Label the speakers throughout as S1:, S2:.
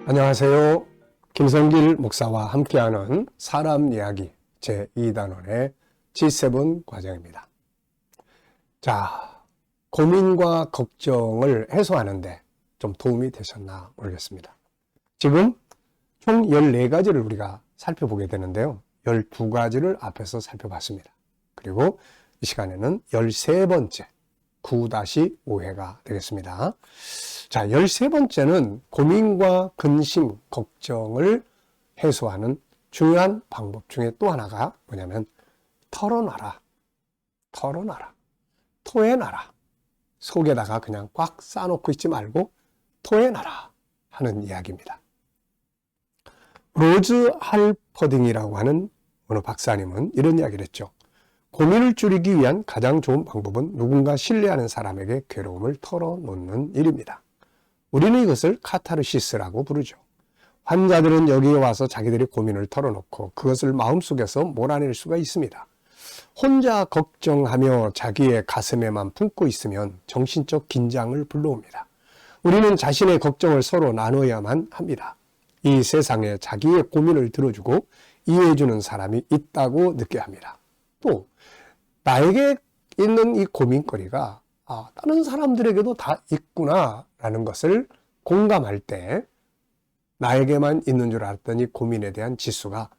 S1: 안녕하세요. 김성길 목사와 함께하는 사람 이야기 제2단원의 G7 과정입니다. 자, 고민과 걱정을 해소하는데 좀 도움이 되셨나 모르겠습니다. 지금 총 14가지를 우리가 살펴보게 되는데요. 12가지를 앞에서 살펴봤습니다. 그리고 이 시간에는 13번째 9-5회가 되겠습니다. 자, 13번째는 고민과 근심, 걱정을 해소하는 중요한 방법 중에 또 하나가 뭐냐면 털어놔라, 토해놔라. 속에다가 그냥 꽉 싸놓고 있지 말고 토해놔라 하는 이야기입니다. 로즈 할퍼딩이라고 하는 어느 박사님은 이런 이야기를 했죠. 고민을 줄이기 위한 가장 좋은 방법은 누군가 신뢰하는 사람에게 괴로움을 털어놓는 일입니다. 우리는 이것을 카타르시스라고 부르죠. 환자들은 여기에 와서 자기들의 고민을 털어놓고 그것을 마음속에서 몰아낼 수가 있습니다. 혼자 걱정하며 자기의 가슴에만 품고 있으면 정신적 긴장을 불러옵니다. 우리는 자신의 걱정을 서로 나눠야만 합니다. 이 세상에 자기의 고민을 들어주고 이해해주는 사람이 있다고 느껴야 합니다. 또 나에게 있는 이 고민거리가 다른 사람들에게도 다 있구나라는 것을 공감할 때 나에게만 있는 줄 알았더니 고민에 대한 지수가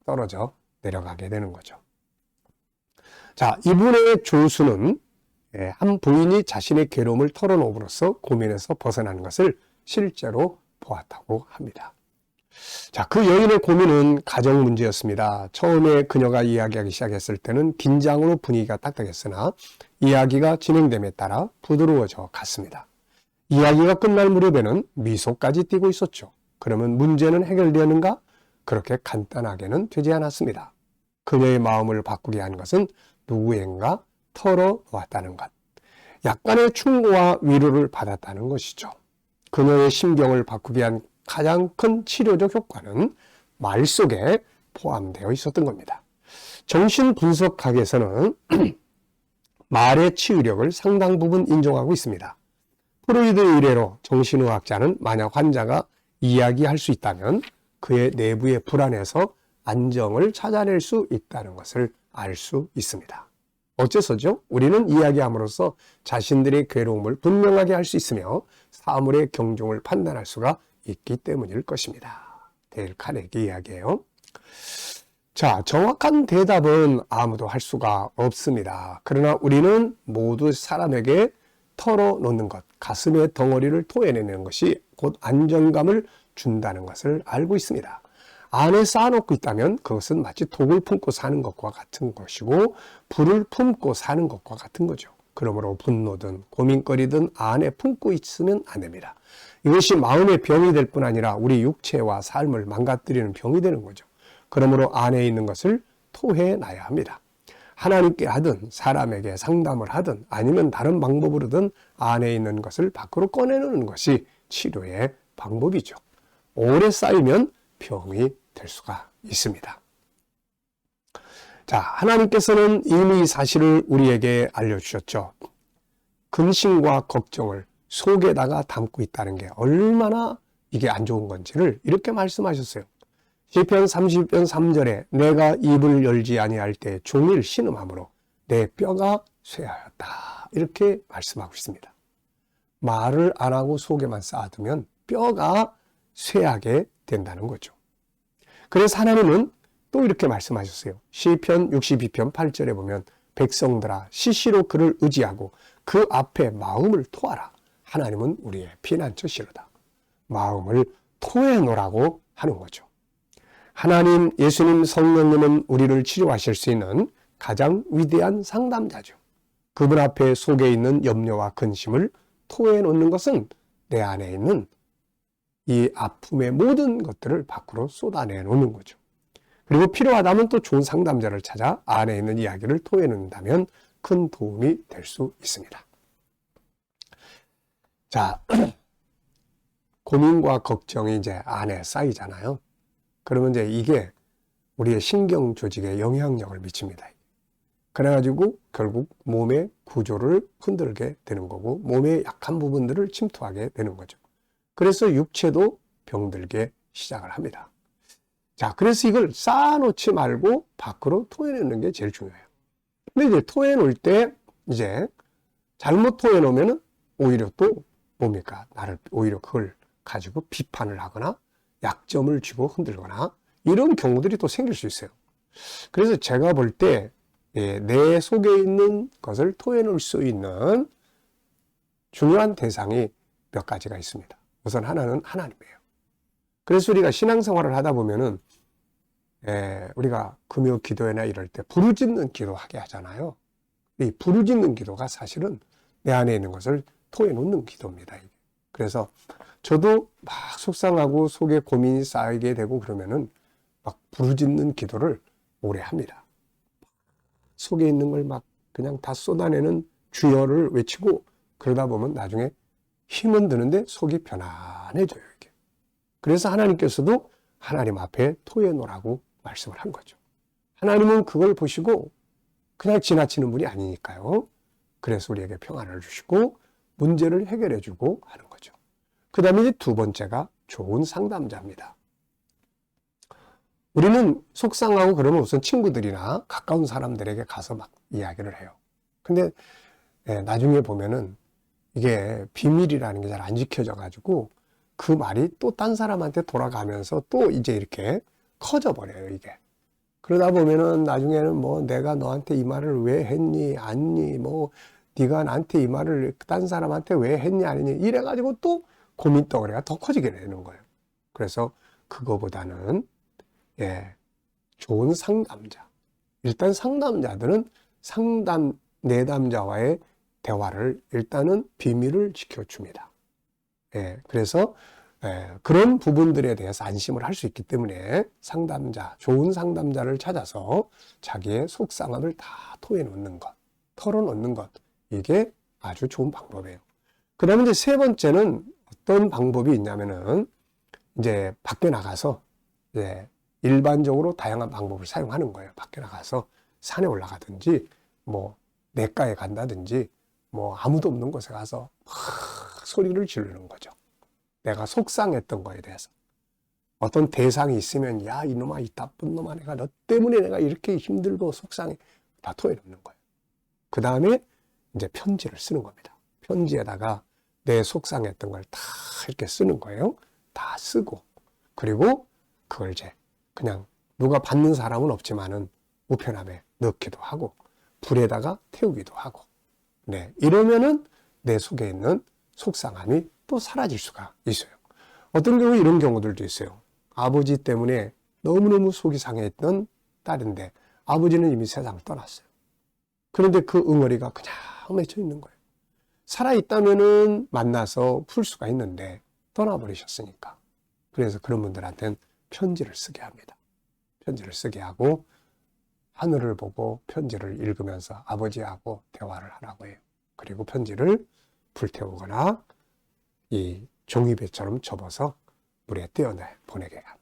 S1: 떨어져 내려가게 되는 거죠. 자, 이분의 조수는 한 부인이 자신의 괴로움을 털어놓음으로써 고민에서 벗어나는 것을 실제로 보았다고 합니다. 자, 그 여인의 고민은 가정 문제였습니다. 처음에 그녀가 이야기하기 시작했을 때는 긴장으로 분위기가 딱딱했으나 이야기가 진행됨에 따라 부드러워져 갔습니다. 이야기가 끝날 무렵에는 미소까지 띠고 있었죠. 그러면 문제는 해결되었는가? 그렇게 간단하게는 되지 않았습니다. 그녀의 마음을 바꾸게 한 것은 누구인가 털어놓았다는 것. 약간의 충고와 위로를 받았다는 것이죠. 그녀의 심경을 바꾸게 한 가장 큰 치료적 효과는 말 속에 포함되어 있었던 겁니다. 정신분석학에서는 말의 치유력을 상당 부분 인정하고 있습니다. 프로이드의 의뢰로 정신의학자는 만약 환자가 이야기할 수 있다면 그의 내부의 불안에서 안정을 찾아낼 수 있다는 것을 알 수 있습니다. 어째서죠? 우리는 이야기함으로써 자신들의 괴로움을 분명하게 할 수 있으며 사물의 경중을 판단할 수가 있기 때문일 것입니다. 데일 카네기 이야기예요. 자, 정확한 대답은 아무도 할 수가 없습니다. 그러나 우리는 모두 사람에게 털어놓는 것, 가슴의 덩어리를 토해내는 것이 곧 안정감을 준다는 것을 알고 있습니다. 안에 쌓아놓고 있다면 그것은 마치 독을 품고 사는 것과 같은 것이고 불을 품고 사는 것과 같은 거죠. 그러므로 분노든 고민거리든 안에 품고 있으면 안 됩니다. 이것이 마음의 병이 될 뿐 아니라 우리 육체와 삶을 망가뜨리는 병이 되는 거죠. 그러므로 안에 있는 것을 토해놔야 합니다. 하나님께 하든 사람에게 상담을 하든 아니면 다른 방법으로든 안에 있는 것을 밖으로 꺼내놓는 것이 치료의 방법이죠. 오래 쌓이면 병이 될 수가 있습니다. 자, 하나님께서는 이미 이 사실을 우리에게 알려주셨죠. 근심과 걱정을 속에다가 담고 있다는 게 얼마나 이게 안 좋은 건지를 이렇게 말씀하셨어요. 시편 30편 3절에 내가 입을 열지 아니할 때 종일 신음함으로 내 뼈가 쇠하였다. 이렇게 말씀하고 있습니다. 말을 안 하고 속에만 쌓아두면 뼈가 쇠하게 된다는 거죠. 그래서 하나님은 또 이렇게 말씀하셨어요. 시편 62편 8절에 보면 백성들아 시시로 그를 의지하고 그 앞에 마음을 토하라. 하나님은 우리의 피난처시로다. 마음을 토해놓으라고 하는 거죠. 하나님, 예수님, 성령님은 우리를 치료하실 수 있는 가장 위대한 상담자죠. 그분 앞에 속에 있는 염려와 근심을 토해놓는 것은 내 안에 있는 이 아픔의 모든 것들을 밖으로 쏟아내놓는 거죠. 그리고 필요하다면 또 좋은 상담자를 찾아 안에 있는 이야기를 토해낸다면 큰 도움이 될 수 있습니다. 자, 고민과 걱정이 이제 안에 쌓이잖아요. 그러면 이제 이게 우리의 신경 조직에 영향력을 미칩니다. 그래가지고 결국 몸의 구조를 흔들게 되는 거고 몸의 약한 부분들을 침투하게 되는 거죠. 그래서 육체도 병들게 시작을 합니다. 자, 그래서 이걸 쌓아놓지 말고 밖으로 토해내는 게 제일 중요해요. 근데 이제 토해놓을 때 이제 잘못 토해놓으면 오히려 또 뭡니까? 나를 오히려 그걸 가지고 비판을 하거나 약점을 쥐고 흔들거나 이런 경우들이 또 생길 수 있어요. 그래서 제가 볼 때 내 속에 있는 것을 토해놓을 수 있는 중요한 대상이 몇 가지가 있습니다. 우선 하나는 하나님이에요. 그래서 우리가 신앙생활을 하다 보면은 우리가 금요 기도회나 이럴 때 부르짖는 기도하게 하잖아요. 이 부르짖는 기도가 사실은 내 안에 있는 것을 토해놓는 기도입니다. 그래서 저도 막 속상하고 속에 고민이 쌓이게 되고 그러면은 막 부르짖는 기도를 오래 합니다. 속에 있는 걸 막 그냥 다 쏟아내는 주여를 외치고 그러다 보면 나중에 힘은 드는데 속이 편안해져요, 이게. 그래서 하나님께서도 하나님 앞에 토해놓으라고 말씀을 한 거죠. 하나님은 그걸 보시고 그냥 지나치는 분이 아니니까요. 그래서 우리에게 평안을 주시고 문제를 해결해 주고 하는 거죠. 그 다음에 이제 두 번째가 좋은 상담자입니다. 우리는 속상하고 그러면 우선 친구들이나 가까운 사람들에게 가서 막 이야기를 해요. 근데 나중에 보면은 이게 비밀이라는 게 잘 안 지켜져 가지고 그 말이 또 딴 사람한테 돌아가면서 또 이제 이렇게 커져 버려요, 이게. 그러다 보면은 나중에는 뭐 내가 너한테 이 말을 왜 했니, 안니, 뭐 네가 나한테 이 말을 딴 사람한테 왜 했니, 아니니 이래 가지고 또 고민 덩어리가 더 커지게 되는 거예요. 그래서 그거보다는 좋은 상담자. 일단 상담자들은 내담자와의 대화를 일단은 비밀을 지켜줍니다. 그래서 그런 부분들에 대해서 안심을 할 수 있기 때문에 좋은 상담자를 찾아서 자기의 속상함을 다 토해놓는 것, 털어놓는 것, 이게 아주 좋은 방법이에요. 그 다음에 이제 세 번째는 어떤 방법이 있냐면은 이제 밖에 나가서 일반적으로 다양한 방법을 사용하는 거예요. 밖에 나가서 산에 올라가든지 뭐 냇가에 간다든지 뭐 아무도 없는 곳에 가서 막 소리를 지르는 거죠. 내가 속상했던 거에 대해서. 어떤 대상이 있으면 야 이놈아 이 나쁜 놈아 내가 너 때문에 내가 이렇게 힘들고 속상해 다 토해놓는 거예요. 그 다음에 이제 편지를 쓰는 겁니다. 편지에다가 내 속상했던 걸 다 이렇게 쓰는 거예요. 다 쓰고 그리고 그걸 이제 그냥 누가 받는 사람은 없지만은 우편함에 넣기도 하고 불에다가 태우기도 하고 이러면은 내 속에 있는 속상함이 또 사라질 수가 있어요. 어떤 경우 이런 경우들도 있어요. 아버지 때문에 너무너무 속이 상해했던 딸인데 아버지는 이미 세상을 떠났어요. 그런데 그 응어리가 그냥 맺혀 있는 거예요. 살아있다면은 만나서 풀 수가 있는데 떠나버리셨으니까. 그래서 그런 분들한테는 편지를 쓰게 합니다. 편지를 쓰게 하고 하늘을 보고 편지를 읽으면서 아버지하고 대화를 하라고 해요. 그리고 편지를 불태우거나 이 종이배처럼 접어서 물에 떼어내 보내게 합니다.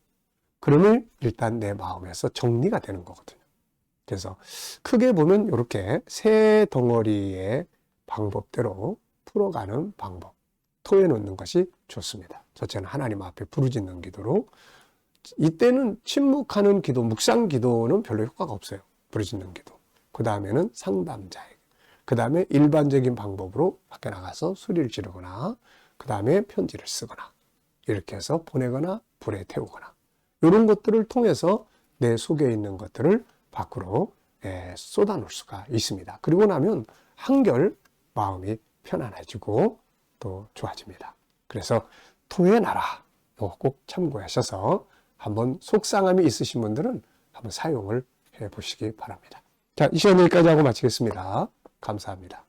S1: 그러면 일단 내 마음에서 정리가 되는 거거든요. 그래서 크게 보면 이렇게 세 덩어리의 방법대로 풀어가는 방법, 토해놓는 것이 좋습니다. 첫째는 하나님 앞에 부르짖는 기도로, 이때는 침묵하는 기도, 묵상 기도는 별로 효과가 없어요. 부르짖는 기도. 그 다음에는 상담자에게. 그 다음에 일반적인 방법으로 밖에 나가서 소리를 지르거나, 그 다음에 편지를 쓰거나, 이렇게 해서 보내거나 불에 태우거나, 이런 것들을 통해서 내 속에 있는 것들을 밖으로 쏟아놓을 수가 있습니다. 그리고 나면 한결 마음이 편안해지고 또 좋아집니다. 그래서 토해놔라. 꼭 참고하셔서 한번 속상함이 있으신 분들은 한번 사용을 해보시기 바랍니다. 자, 이 시간 여기까지 하고 마치겠습니다. 감사합니다.